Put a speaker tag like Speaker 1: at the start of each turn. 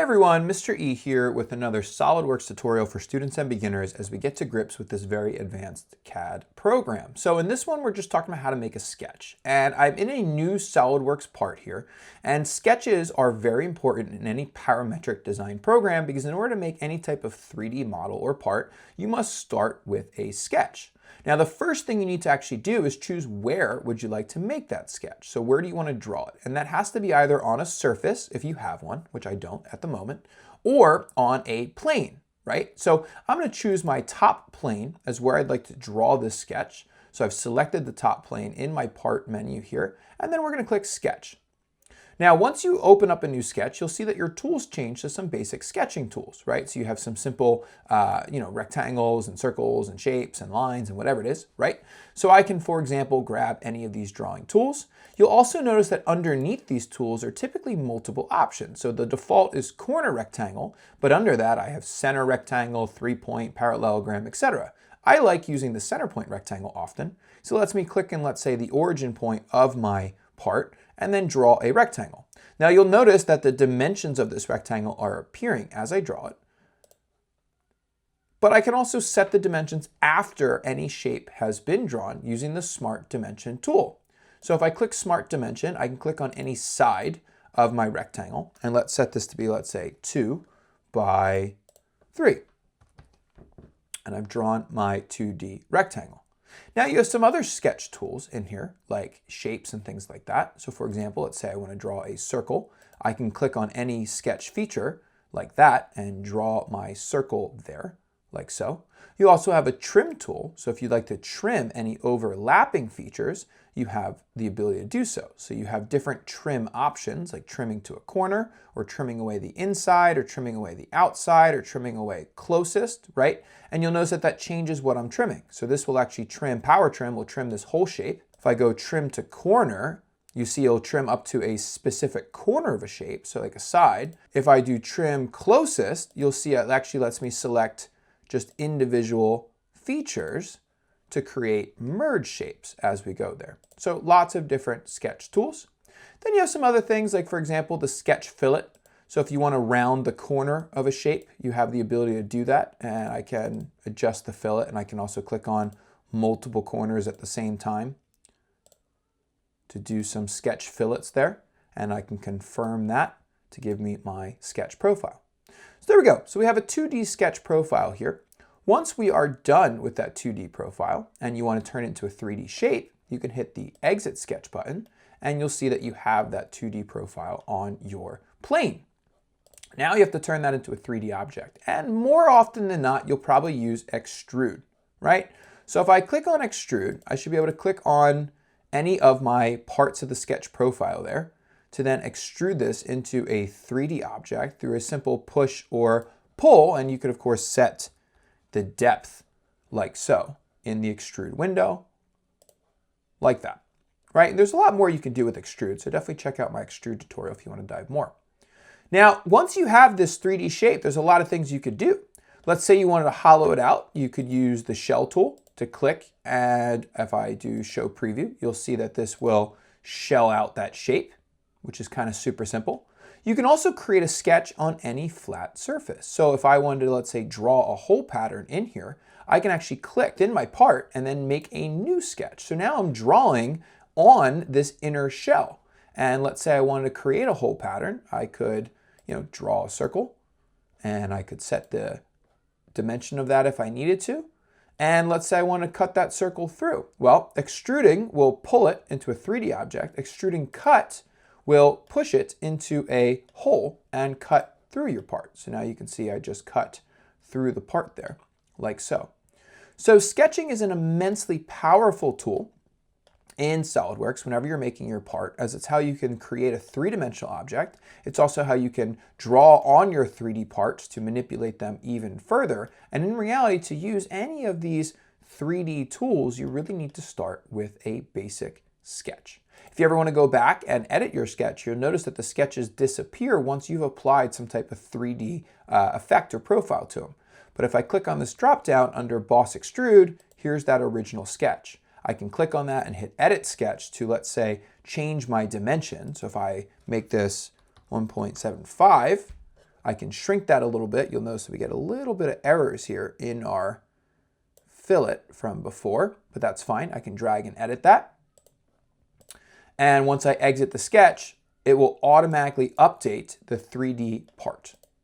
Speaker 1: everyone, Mr. E here with another SolidWorks tutorial for students and beginners as we get to grips with this very advanced CAD program. So in this one, we're just talking about how to make a sketch. And I'm in a new SolidWorks part here, and sketches are very important in any parametric design program because in order to make any type of 3D model or part, you must start with a sketch. Now, the first thing you need to actually do is choose where would you like to make that sketch. So where do you want to draw it? And that has to be either on a surface, if you have one, which I don't at the moment, or on a plane, right? So I'm going to choose my top plane as where I'd like to draw this sketch. So I've selected the top plane in my part menu here, and then we're going to click Sketch. Now, once you open up a new sketch, you'll see that your tools change to some basic sketching tools, right? So you have some simple, rectangles and circles and shapes and lines and whatever it is, right? So I can, for example, grab any of these drawing tools. You'll also notice that underneath these tools are typically multiple options. So the default is corner rectangle, but under that I have center rectangle, 3-point, parallelogram, etc. I like using the center point rectangle often. So it lets me click in, let's say, the origin point of my part, and then draw a rectangle. Now you'll notice that the dimensions of this rectangle are appearing as I draw it, but I can also set the dimensions after any shape has been drawn using the Smart Dimension tool. So if I click Smart Dimension, I can click on any side of my rectangle, and let's set this to be, let's say, 2 by 3. And I've drawn my 2D rectangle. Now you have some other sketch tools in here, like shapes and things like that. So for example, let's say I want to draw a circle. I can click on any sketch feature like that and draw my circle there, like so. You also have a trim tool. So if you'd like to trim any overlapping features, you have the ability to do so. So you have different trim options, like trimming to a corner, or trimming away the inside, or trimming away the outside, or trimming away closest, right? And you'll notice that that changes what I'm trimming. So this will actually trim, power trim will trim this whole shape. If I go trim to corner, you see it'll trim up to a specific corner of a shape, so like a side. If I do trim closest, you'll see it actually lets me select just individual features to create merge shapes as we go there. So lots of different sketch tools. Then you have some other things like, for example, the sketch fillet. So if you want to round the corner of a shape, you have the ability to do that. And I can adjust the fillet, and I can also click on multiple corners at the same time to do some sketch fillets there. And I can confirm that to give me my sketch profile. So there we go. So we have a 2D sketch profile here. Once we are done with that 2D profile and you want to turn it into a 3D shape, you can hit the Exit Sketch button and you'll see that you have that 2D profile on your plane. Now you have to turn that into a 3D object. And more often than not, you'll probably use Extrude, right? So if I click on Extrude, I should be able to click on any of my parts of the sketch profile there to then extrude this into a 3D object through a simple push or pull. And you could, of course, set the depth like so in the extrude window, like that, right? And there's a lot more you can do with extrude, so definitely check out my extrude tutorial if you want to dive more. Now, once you have this 3D shape, there's a lot of things you could do. Let's say you wanted to hollow it out. You could use the shell tool to click, and if I do show preview, you'll see that this will shell out that shape, which is kind of super simple. You can also create a sketch on any flat surface. So if I wanted to, let's say, draw a hole pattern in here, I can actually click in my part and then make a new sketch. So now I'm drawing on this inner shell. And let's say I wanted to create a hole pattern. I could, draw a circle, and I could set the dimension of that if I needed to. And let's say I want to cut that circle through. Well, extruding will pull it into a 3D object. Extruding cut will push it into a hole and cut through your part. So now you can see I just cut through the part there, like so. So sketching is an immensely powerful tool in SolidWorks whenever you're making your part, as it's how you can create a three-dimensional object. It's also how you can draw on your 3D parts to manipulate them even further. And in reality, to use any of these 3D tools, you really need to start with a basic sketch. If you ever want to go back and edit your sketch, you'll notice that the sketches disappear once you've applied some type of 3D effect or profile to them. But if I click on this drop down under Boss Extrude, here's that original sketch. I can click on that and hit Edit Sketch to, let's say, change my dimension. So if I make this 1.75, I can shrink that a little bit. You'll notice that we get a little bit of errors here in our fillet from before, but that's fine. I can drag and edit that. And once I exit the sketch, it will automatically update the 3D part.